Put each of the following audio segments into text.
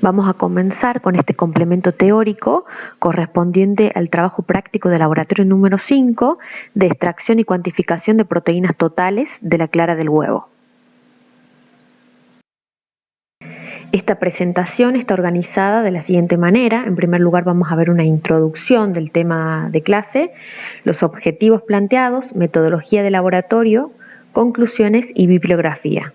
Vamos a comenzar con este complemento teórico correspondiente al trabajo práctico de laboratorio número 5 de extracción y cuantificación de proteínas totales de la clara del huevo. Esta presentación está organizada de la siguiente manera. En primer lugar vamos a ver una introducción del tema de clase, los objetivos planteados, metodología de laboratorio, conclusiones y bibliografía.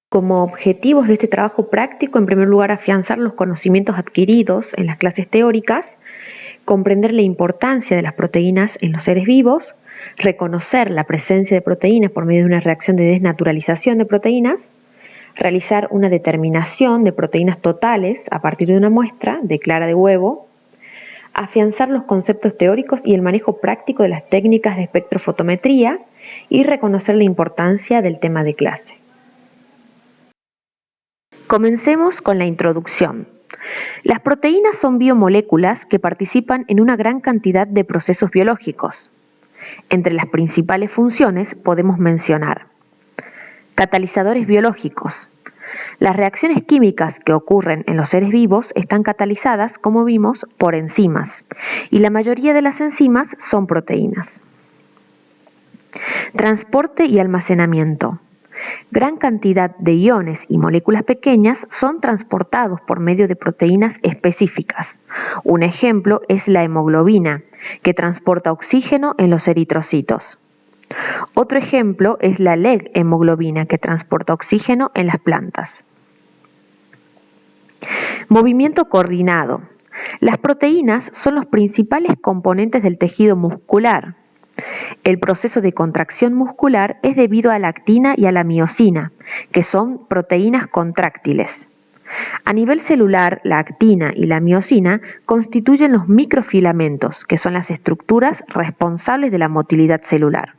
Como objetivos de este trabajo práctico, en primer lugar, afianzar los conocimientos adquiridos en las clases teóricas, comprender la importancia de las proteínas en los seres vivos, reconocer la presencia de proteínas por medio de una reacción de desnaturalización de proteínas, realizar una determinación de proteínas totales a partir de una muestra de clara de huevo, afianzar los conceptos teóricos y el manejo práctico de las técnicas de espectrofotometría y reconocer la importancia del tema de clase. Comencemos con la introducción. Las proteínas son biomoléculas que participan en una gran cantidad de procesos biológicos. Entre las principales funciones podemos mencionar catalizadores biológicos. Las reacciones químicas que ocurren en los seres vivos están catalizadas, como vimos, por enzimas, y la mayoría de las enzimas son proteínas. Transporte y almacenamiento. Gran cantidad de iones y moléculas pequeñas son transportados por medio de proteínas específicas. Un ejemplo es la hemoglobina, que transporta oxígeno en los eritrocitos. Otro ejemplo es la leg-hemoglobina, que transporta oxígeno en las plantas. Movimiento coordinado. Las proteínas son los principales componentes del tejido muscular. El proceso de contracción muscular es debido a la actina y a la miosina, que son proteínas contráctiles. A nivel celular, la actina y la miosina constituyen los microfilamentos, que son las estructuras responsables de la motilidad celular.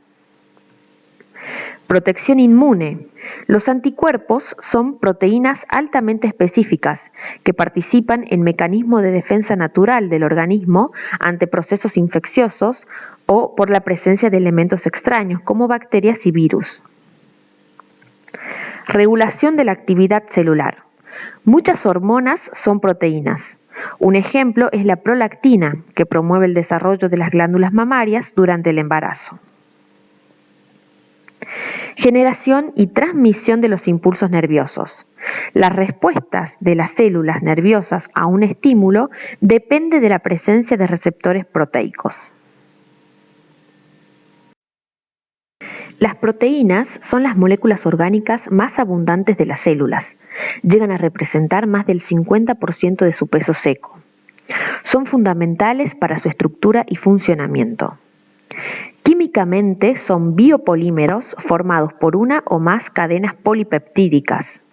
Protección inmune. Los anticuerpos son proteínas altamente específicas que participan en mecanismos de defensa natural del organismo ante procesos infecciosos o por la presencia de elementos extraños como bacterias y virus. Regulación de la actividad celular. Muchas hormonas son proteínas. Un ejemplo es la prolactina, que promueve el desarrollo de las glándulas mamarias durante el embarazo. Generación y transmisión de los impulsos nerviosos. Las respuestas de las células nerviosas a un estímulo depende de la presencia de receptores proteicos. Las proteínas son las moléculas orgánicas más abundantes de las células. Llegan a representar más del 50% de su peso seco. Son fundamentales para su estructura y funcionamiento. Químicamente son biopolímeros formados por una o más cadenas polipeptídicas.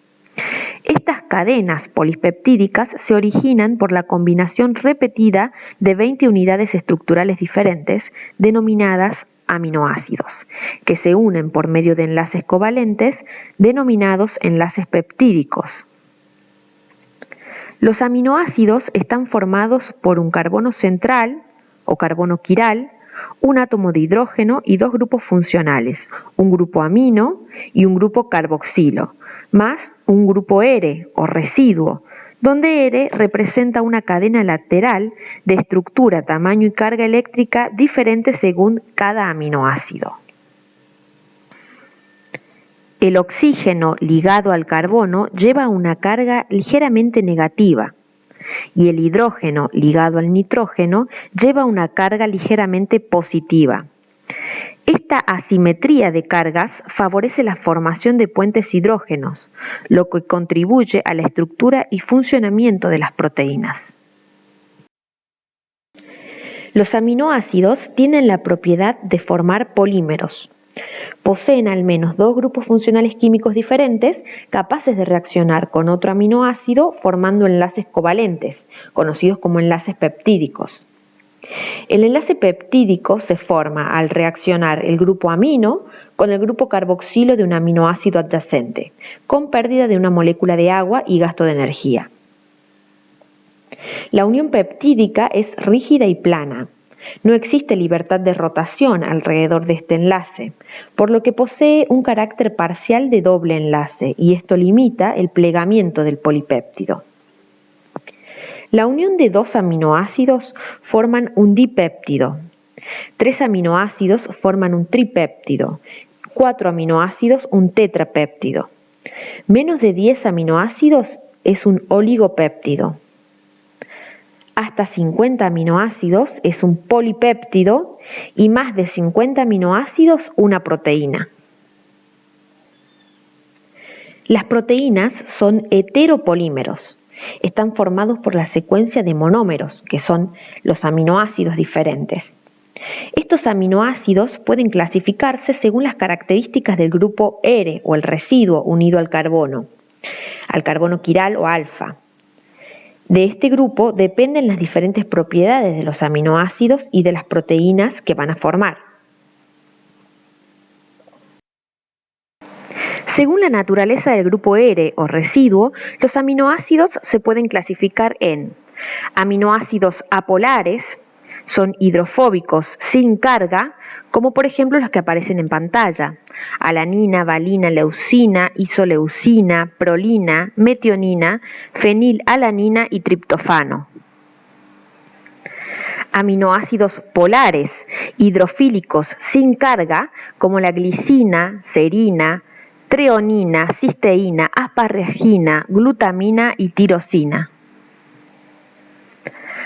Estas cadenas polipeptídicas se originan por la combinación repetida de 20 unidades estructurales diferentes denominadas aminoácidos, que se unen por medio de enlaces covalentes denominados enlaces peptídicos. Los aminoácidos están formados por un carbono central o carbono quiral, un átomo de hidrógeno y dos grupos funcionales, un grupo amino y un grupo carboxilo, más un grupo R o residuo, donde R representa una cadena lateral de estructura, tamaño y carga eléctrica diferentes según cada aminoácido. El oxígeno ligado al carbono lleva una carga ligeramente negativa, y el hidrógeno ligado al nitrógeno lleva una carga ligeramente positiva. Esta asimetría de cargas favorece la formación de puentes hidrógenos, lo que contribuye a la estructura y funcionamiento de las proteínas. Los aminoácidos tienen la propiedad de formar polímeros. Poseen al menos dos grupos funcionales químicos diferentes capaces de reaccionar con otro aminoácido formando enlaces covalentes, conocidos como enlaces peptídicos. El enlace peptídico se forma al reaccionar el grupo amino con el grupo carboxilo de un aminoácido adyacente, con pérdida de una molécula de agua y gasto de energía. La unión peptídica es rígida y plana. No existe libertad de rotación alrededor de este enlace, por lo que posee un carácter parcial de doble enlace y esto limita el plegamiento del polipéptido. La unión de 2 aminoácidos forman un dipéptido, 3 aminoácidos forman un tripéptido, 4 aminoácidos un tetrapéptido. Menos de 10 aminoácidos es un oligopéptido. Hasta 50 aminoácidos es un polipéptido y más de 50 aminoácidos una proteína. Las proteínas son heteropolímeros. Están formados por la secuencia de monómeros, que son los aminoácidos diferentes. Estos aminoácidos pueden clasificarse según las características del grupo R o el residuo unido al carbono quiral o alfa. De este grupo dependen las diferentes propiedades de los aminoácidos y de las proteínas que van a formar. Según la naturaleza del grupo R o residuo, los aminoácidos se pueden clasificar en aminoácidos apolares, son hidrofóbicos sin carga, como por ejemplo los que aparecen en pantalla: alanina, valina, leucina, isoleucina, prolina, metionina, fenilalanina y triptofano. Aminoácidos polares, hidrofílicos sin carga, como la glicina, serina, treonina, cisteína, asparagina, glutamina y tirosina.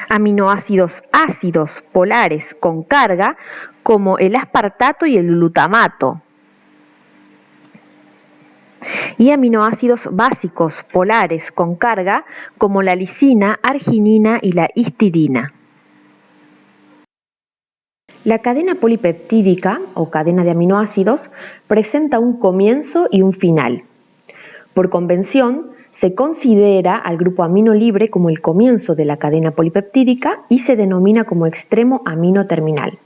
Aminoácidos ácidos polares con carga, como el aspartato y el glutamato. Y aminoácidos básicos polares con carga, como la lisina, arginina y la histidina. La cadena polipeptídica, o cadena de aminoácidos, presenta un comienzo y un final. Por convención, se considera al grupo amino libre como el comienzo de la cadena polipeptídica y se denomina como extremo amino terminal.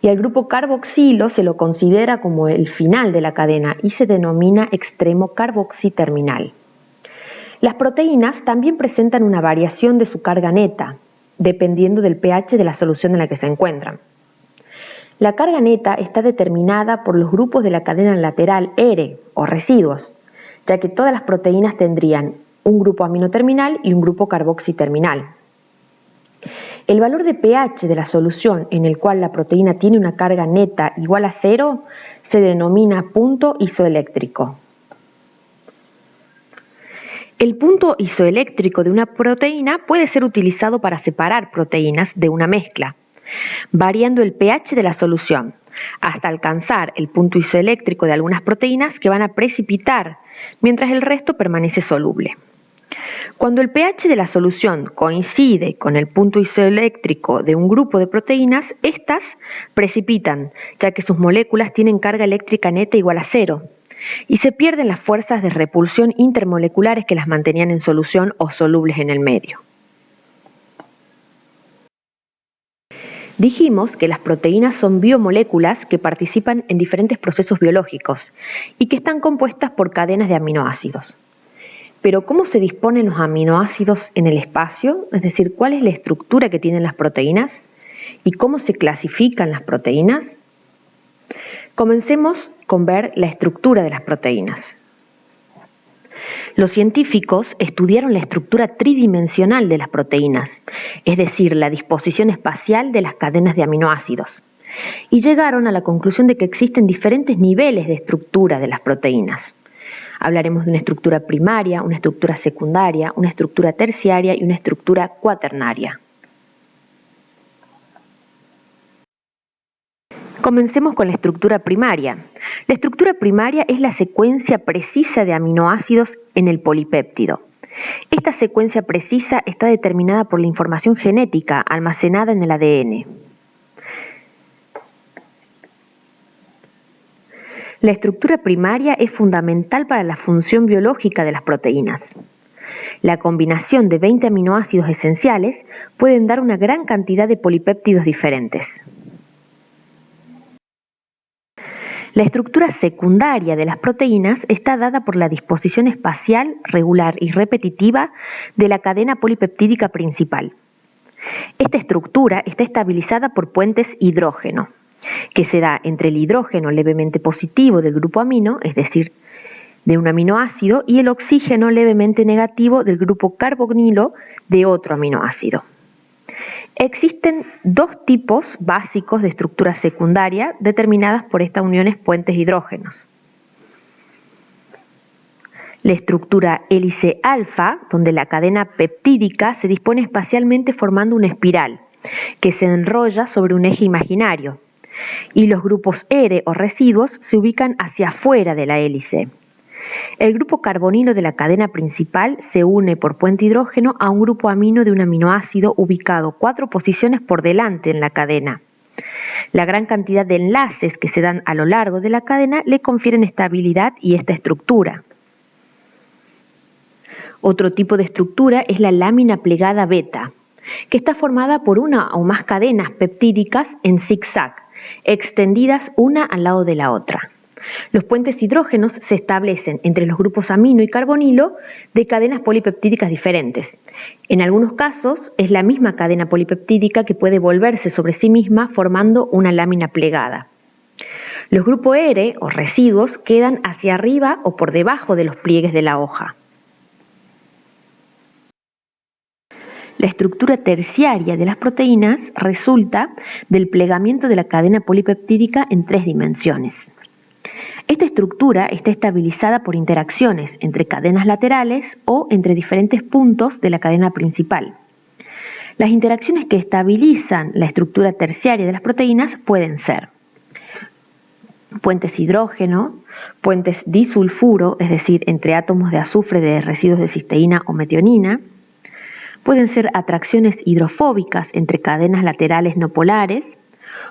Y al grupo carboxilo se lo considera como el final de la cadena y se denomina extremo carboxiterminal. Las proteínas también presentan una variación de su carga neta, dependiendo del pH de la solución en la que se encuentran. La carga neta está determinada por los grupos de la cadena lateral R o residuos, ya que todas las proteínas tendrían un grupo amino terminal y un grupo carboxiterminal. El valor de pH de la solución en el cual la proteína tiene una carga neta igual a 0 se denomina punto isoeléctrico. El punto isoeléctrico de una proteína puede ser utilizado para separar proteínas de una mezcla, variando el pH de la solución, hasta alcanzar el punto isoeléctrico de algunas proteínas que van a precipitar, mientras el resto permanece soluble. Cuando el pH de la solución coincide con el punto isoeléctrico de un grupo de proteínas, estas precipitan, ya que sus moléculas tienen carga eléctrica neta igual a 0, y se pierden las fuerzas de repulsión intermoleculares que las mantenían en solución o solubles en el medio. Dijimos que las proteínas son biomoléculas que participan en diferentes procesos biológicos y que están compuestas por cadenas de aminoácidos. Pero ¿cómo se disponen los aminoácidos en el espacio? Es decir, ¿cuál es la estructura que tienen las proteínas? ¿Y cómo se clasifican las proteínas? Comencemos con ver la estructura de las proteínas. Los científicos estudiaron la estructura tridimensional de las proteínas, es decir, la disposición espacial de las cadenas de aminoácidos, y llegaron a la conclusión de que existen diferentes niveles de estructura de las proteínas. Hablaremos de una estructura primaria, una estructura secundaria, una estructura terciaria y una estructura cuaternaria. Comencemos con la estructura primaria. La estructura primaria es la secuencia precisa de aminoácidos en el polipéptido. Esta secuencia precisa está determinada por la información genética almacenada en el ADN. La estructura primaria es fundamental para la función biológica de las proteínas. La combinación de 20 aminoácidos esenciales pueden dar una gran cantidad de polipéptidos diferentes. La estructura secundaria de las proteínas está dada por la disposición espacial, regular y repetitiva de la cadena polipeptídica principal. Esta estructura está estabilizada por puentes hidrógeno, que se da entre el hidrógeno levemente positivo del grupo amino, es decir, de un aminoácido, y el oxígeno levemente negativo del grupo carbonilo de otro aminoácido. Existen dos tipos básicos de estructura secundaria determinadas por estas uniones puentes hidrógenos. La estructura hélice alfa, donde la cadena peptídica se dispone espacialmente formando una espiral que se enrolla sobre un eje imaginario, y los grupos R o residuos se ubican hacia afuera de la hélice. El grupo carbonilo de la cadena principal se une por puente hidrógeno a un grupo amino de un aminoácido ubicado 4 posiciones por delante en la cadena. La gran cantidad de enlaces que se dan a lo largo de la cadena le confieren estabilidad y esta estructura. Otro tipo de estructura es la lámina plegada beta, que está formada por una o más cadenas peptídicas en zigzag, extendidas una al lado de la otra. Los puentes hidrógenos se establecen entre los grupos amino y carbonilo de cadenas polipeptídicas diferentes. En algunos casos es la misma cadena polipeptídica que puede volverse sobre sí misma formando una lámina plegada. Los grupos R o residuos quedan hacia arriba o por debajo de los pliegues de la hoja. La estructura terciaria de las proteínas resulta del plegamiento de la cadena polipeptídica en 3 dimensiones. Esta estructura está estabilizada por interacciones entre cadenas laterales o entre diferentes puntos de la cadena principal. Las interacciones que estabilizan la estructura terciaria de las proteínas pueden ser puentes hidrógeno, puentes disulfuro, es decir, entre átomos de azufre de residuos de cisteína o metionina. Pueden ser atracciones hidrofóbicas entre cadenas laterales no polares,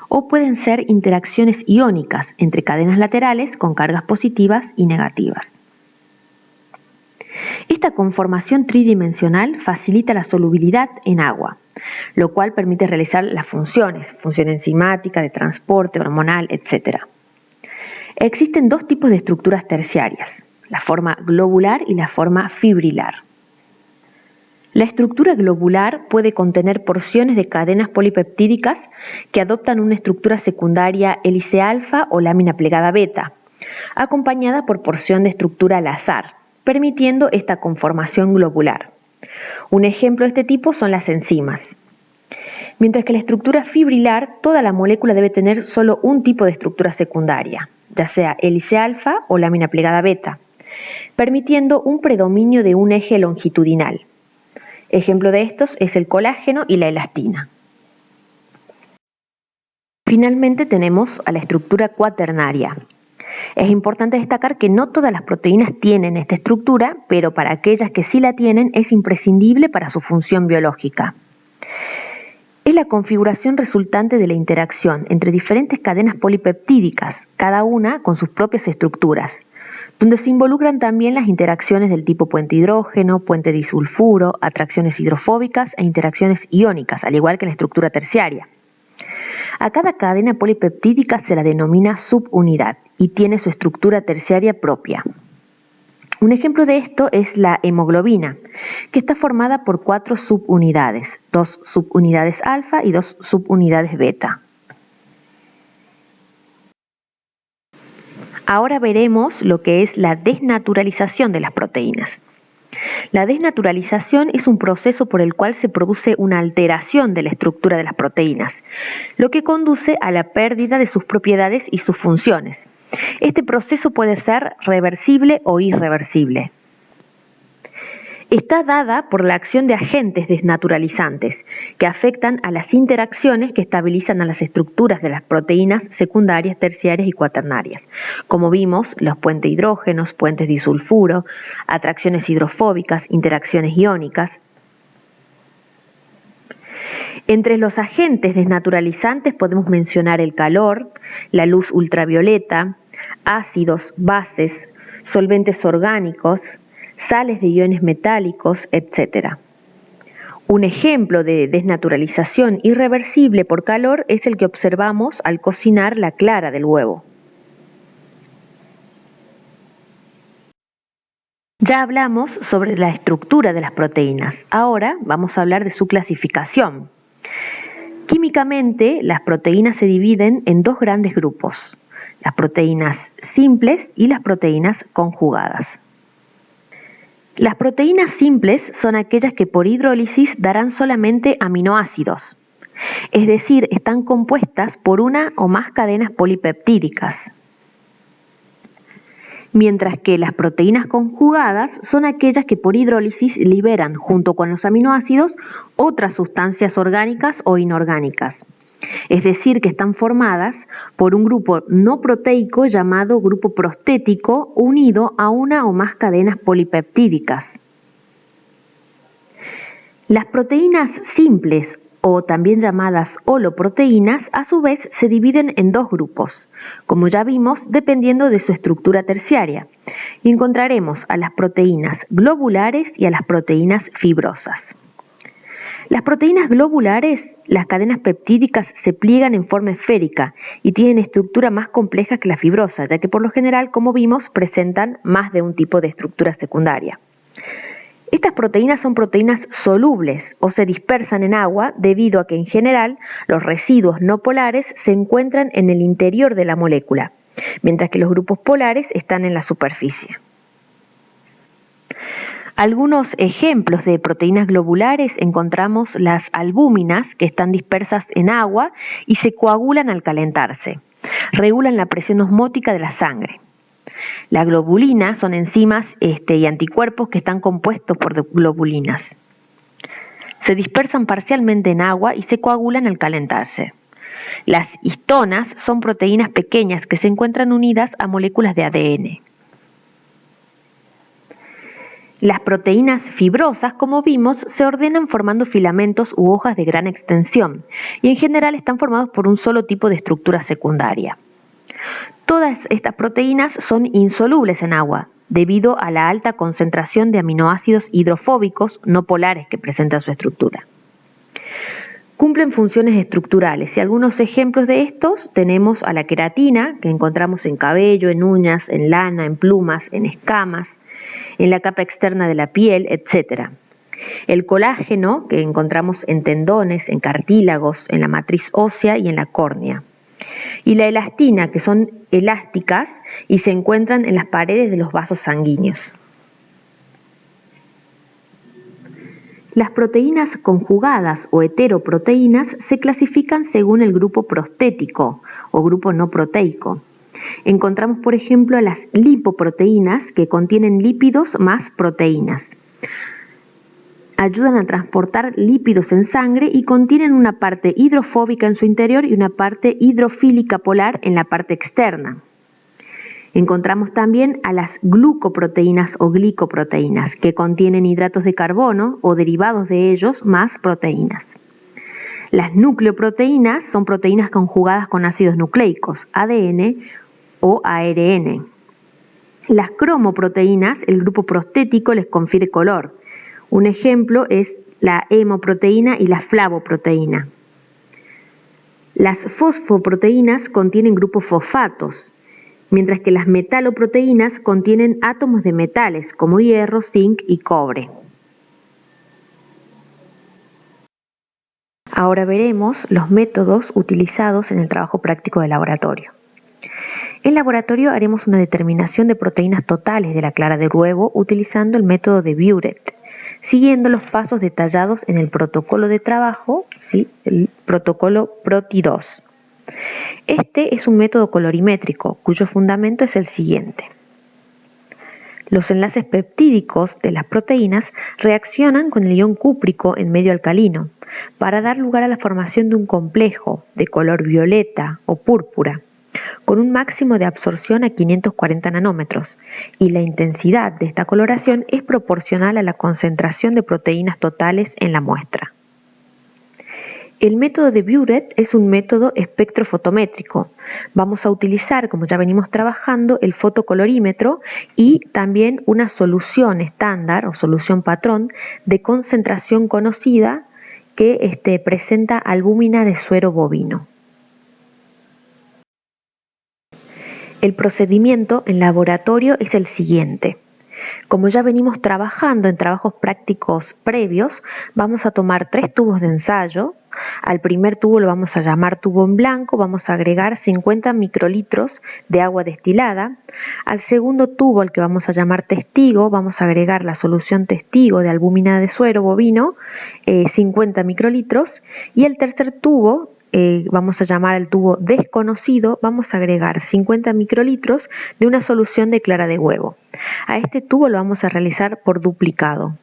o pueden ser interacciones iónicas entre cadenas laterales con cargas positivas y negativas. Esta conformación tridimensional facilita la solubilidad en agua, lo cual permite realizar las función enzimática, de transporte, hormonal, etc. Existen dos tipos de estructuras terciarias, la forma globular y la forma fibrilar. La estructura globular puede contener porciones de cadenas polipeptídicas que adoptan una estructura secundaria hélice alfa o lámina plegada beta, acompañada por porción de estructura al azar, permitiendo esta conformación globular. Un ejemplo de este tipo son las enzimas. Mientras que la estructura fibrilar, toda la molécula debe tener solo un tipo de estructura secundaria, ya sea hélice alfa o lámina plegada beta, permitiendo un predominio de un eje longitudinal. Ejemplo de estos es el colágeno y la elastina. Finalmente tenemos a la estructura cuaternaria. Es importante destacar que no todas las proteínas tienen esta estructura, pero para aquellas que sí la tienen es imprescindible para su función biológica. Es la configuración resultante de la interacción entre diferentes cadenas polipeptídicas, cada una con sus propias estructuras, donde se involucran también las interacciones del tipo puente hidrógeno, puente disulfuro, atracciones hidrofóbicas e interacciones iónicas, al igual que en la estructura terciaria. A cada cadena polipeptídica se la denomina subunidad y tiene su estructura terciaria propia. Un ejemplo de esto es la hemoglobina, que está formada por 4 subunidades, 2 subunidades alfa y 2 subunidades beta. Ahora veremos lo que es la desnaturalización de las proteínas. La desnaturalización es un proceso por el cual se produce una alteración de la estructura de las proteínas, lo que conduce a la pérdida de sus propiedades y sus funciones. Este proceso puede ser reversible o irreversible. Está dada por la acción de agentes desnaturalizantes que afectan a las interacciones que estabilizan a las estructuras de las proteínas secundarias, terciarias y cuaternarias. Como vimos, los puentes hidrógenos, puentes disulfuro, atracciones hidrofóbicas, interacciones iónicas. Entre los agentes desnaturalizantes podemos mencionar el calor, la luz ultravioleta, ácidos, bases, solventes orgánicos, sales de iones metálicos, etc. Un ejemplo de desnaturalización irreversible por calor es el que observamos al cocinar la clara del huevo. Ya hablamos sobre la estructura de las proteínas, ahora vamos a hablar de su clasificación. Químicamente, las proteínas se dividen en dos grandes grupos, las proteínas simples y las proteínas conjugadas. Las proteínas simples son aquellas que por hidrólisis darán solamente aminoácidos, es decir, están compuestas por una o más cadenas polipeptídicas. Mientras que las proteínas conjugadas son aquellas que por hidrólisis liberan, junto con los aminoácidos, otras sustancias orgánicas o inorgánicas. Es decir, que están formadas por un grupo no proteico llamado grupo prostético unido a una o más cadenas polipeptídicas. Las proteínas simples, o también llamadas holoproteínas, a su vez se dividen en dos grupos, como ya vimos, dependiendo de su estructura terciaria. Y encontraremos a las proteínas globulares y a las proteínas fibrosas. Las proteínas globulares, las cadenas peptídicas se pliegan en forma esférica y tienen estructura más compleja que la fibrosa, ya que por lo general, como vimos, presentan más de un tipo de estructura secundaria. Estas proteínas son proteínas solubles o se dispersan en agua debido a que en general los residuos no polares se encuentran en el interior de la molécula, mientras que los grupos polares están en la superficie. Algunos ejemplos de proteínas globulares encontramos las albúminas, que están dispersas en agua y se coagulan al calentarse. Regulan la presión osmótica de la sangre. La globulina son enzimas y anticuerpos que están compuestos por globulinas. Se dispersan parcialmente en agua y se coagulan al calentarse. Las histonas son proteínas pequeñas que se encuentran unidas a moléculas de ADN. Las proteínas fibrosas, como vimos, se ordenan formando filamentos u hojas de gran extensión y en general están formados por un solo tipo de estructura secundaria. Todas estas proteínas son insolubles en agua, debido a la alta concentración de aminoácidos hidrofóbicos no polares que presentan su estructura. Cumplen funciones estructurales y algunos ejemplos de estos tenemos a la queratina, que encontramos en cabello, en uñas, en lana, en plumas, en escamas, en la capa externa de la piel, etc. El colágeno, que encontramos en tendones, en cartílagos, en la matriz ósea y en la córnea. Y la elastina, que son elásticas y se encuentran en las paredes de los vasos sanguíneos. Las proteínas conjugadas o heteroproteínas se clasifican según el grupo prostético o grupo no proteico. Encontramos, por ejemplo, a las lipoproteínas, que contienen lípidos más proteínas. Ayudan a transportar lípidos en sangre y contienen una parte hidrofóbica en su interior y una parte hidrofílica polar en la parte externa. Encontramos también a las glucoproteínas o glicoproteínas, que contienen hidratos de carbono o derivados de ellos más proteínas. Las nucleoproteínas son proteínas conjugadas con ácidos nucleicos, ADN o ARN. Las cromoproteínas, el grupo prostético les confiere color. Un ejemplo es la hemoproteína y la flavoproteína. Las fosfoproteínas contienen grupos fosfatos, mientras que las metaloproteínas contienen átomos de metales como hierro, zinc y cobre. Ahora veremos los métodos utilizados en el trabajo práctico de laboratorio. En laboratorio haremos una determinación de proteínas totales de la clara de huevo utilizando el método de Biuret, siguiendo los pasos detallados en el protocolo de trabajo, ¿sí? El protocolo PROTI2. Este es un método colorimétrico cuyo fundamento es el siguiente. Los enlaces peptídicos de las proteínas reaccionan con el ion cúprico en medio alcalino para dar lugar a la formación de un complejo de color violeta o púrpura con un máximo de absorción a 540 nanómetros y la intensidad de esta coloración es proporcional a la concentración de proteínas totales en la muestra. El método de Biuret es un método espectrofotométrico. Vamos a utilizar, como ya venimos trabajando, el fotocolorímetro y también una solución estándar o solución patrón de concentración conocida que presenta albúmina de suero bovino. El procedimiento en laboratorio es el siguiente. Como ya venimos trabajando en trabajos prácticos previos, vamos a tomar 3 tubos de ensayo. Al primer tubo lo vamos a llamar tubo en blanco, vamos a agregar 50 microlitros de agua destilada. Al segundo tubo, al que vamos a llamar testigo, vamos a agregar la solución testigo de albúmina de suero bovino, 50 microlitros. Y el tercer tubo, vamos a llamar el tubo desconocido, vamos a agregar 50 microlitros de una solución de clara de huevo. A este tubo lo vamos a realizar por duplicado.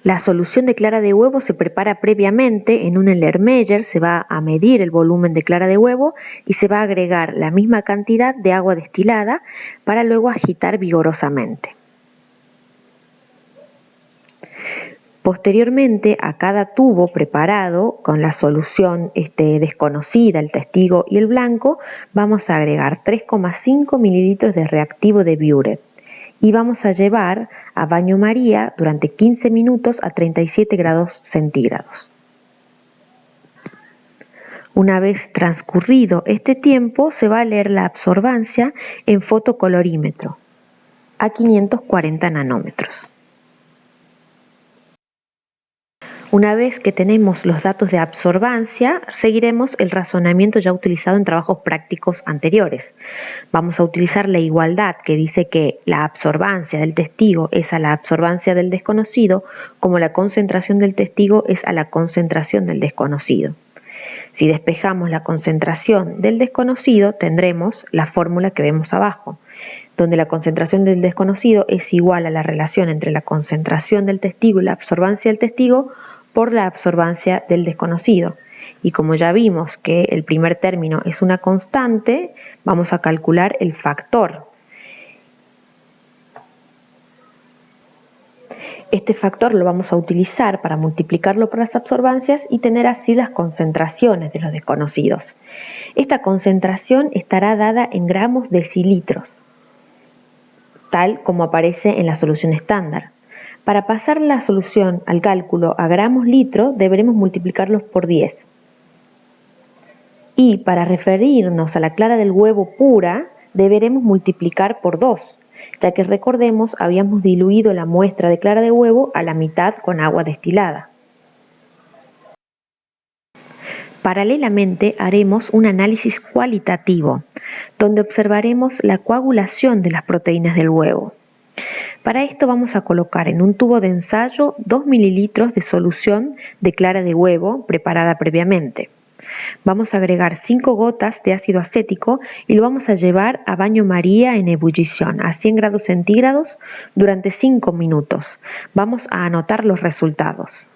La solución de clara de huevo se prepara previamente en un Erlenmeyer, se va a medir el volumen de clara de huevo y se va a agregar la misma cantidad de agua destilada para luego agitar vigorosamente. Posteriormente, a cada tubo preparado con la solución desconocida, el testigo y el blanco, vamos a agregar 3,5 mililitros de reactivo de Biuret y vamos a llevar a baño María durante 15 minutos a 37 grados centígrados. Una vez transcurrido este tiempo, se va a leer la absorbancia en fotocolorímetro a 540 nanómetros. Una vez que tenemos los datos de absorbancia, seguiremos el razonamiento ya utilizado en trabajos prácticos anteriores. Vamos a utilizar la igualdad que dice que la absorbancia del testigo es a la absorbancia del desconocido, como la concentración del testigo es a la concentración del desconocido. Si despejamos la concentración del desconocido, tendremos la fórmula que vemos abajo, donde la concentración del desconocido es igual a la relación entre la concentración del testigo y la absorbancia del testigo por la absorbancia del desconocido. Y como ya vimos que el primer término es una constante, vamos a calcular el factor. Este factor lo vamos a utilizar para multiplicarlo por las absorbancias y tener así las concentraciones de los desconocidos. Esta concentración estará dada en gramos decilitros, tal como aparece en la solución estándar. Para pasar la solución al cálculo a gramos litro, deberemos multiplicarlos por 10. Y para referirnos a la clara del huevo pura, deberemos multiplicar por 2, ya que recordemos habíamos diluido la muestra de clara de huevo a la mitad con agua destilada. Paralelamente haremos un análisis cualitativo, donde observaremos la coagulación de las proteínas del huevo. Para esto vamos a colocar en un tubo de ensayo 2 mililitros de solución de clara de huevo preparada previamente. Vamos a agregar 5 gotas de ácido acético y lo vamos a llevar a baño María en ebullición a 100 grados centígrados durante 5 minutos. Vamos a anotar los resultados.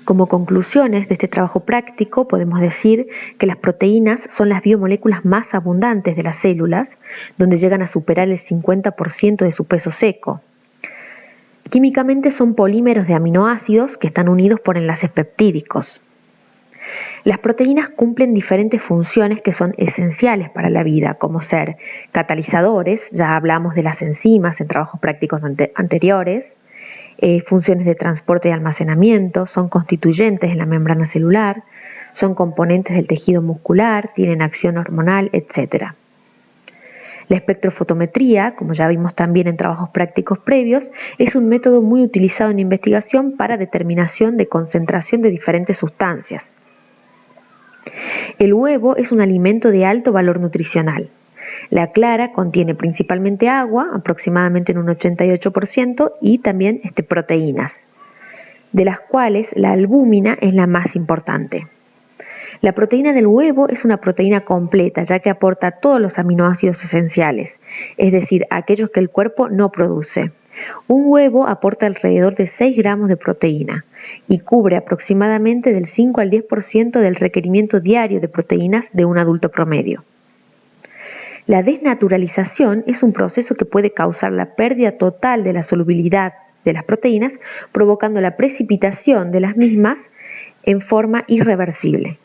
Como conclusiones de este trabajo práctico, podemos decir que las proteínas son las biomoléculas más abundantes de las células, donde llegan a superar el 50% de su peso seco. Químicamente son polímeros de aminoácidos que están unidos por enlaces peptídicos. Las proteínas cumplen diferentes funciones que son esenciales para la vida, como ser catalizadores, ya hablamos de las enzimas en trabajos prácticos anteriores, funciones de transporte y almacenamiento, son constituyentes en la membrana celular, son componentes del tejido muscular, tienen acción hormonal, etc. La espectrofotometría, como ya vimos también en trabajos prácticos previos, es un método muy utilizado en investigación para determinación de concentración de diferentes sustancias. El huevo es un alimento de alto valor nutricional. La clara contiene principalmente agua, aproximadamente en un 88%, y también proteínas, de las cuales la albúmina es la más importante. La proteína del huevo es una proteína completa, ya que aporta todos los aminoácidos esenciales, es decir, aquellos que el cuerpo no produce. Un huevo aporta alrededor de 6 gramos de proteína y cubre aproximadamente del 5 al 10% del requerimiento diario de proteínas de un adulto promedio. La desnaturalización es un proceso que puede causar la pérdida total de la solubilidad de las proteínas, provocando la precipitación de las mismas en forma irreversible.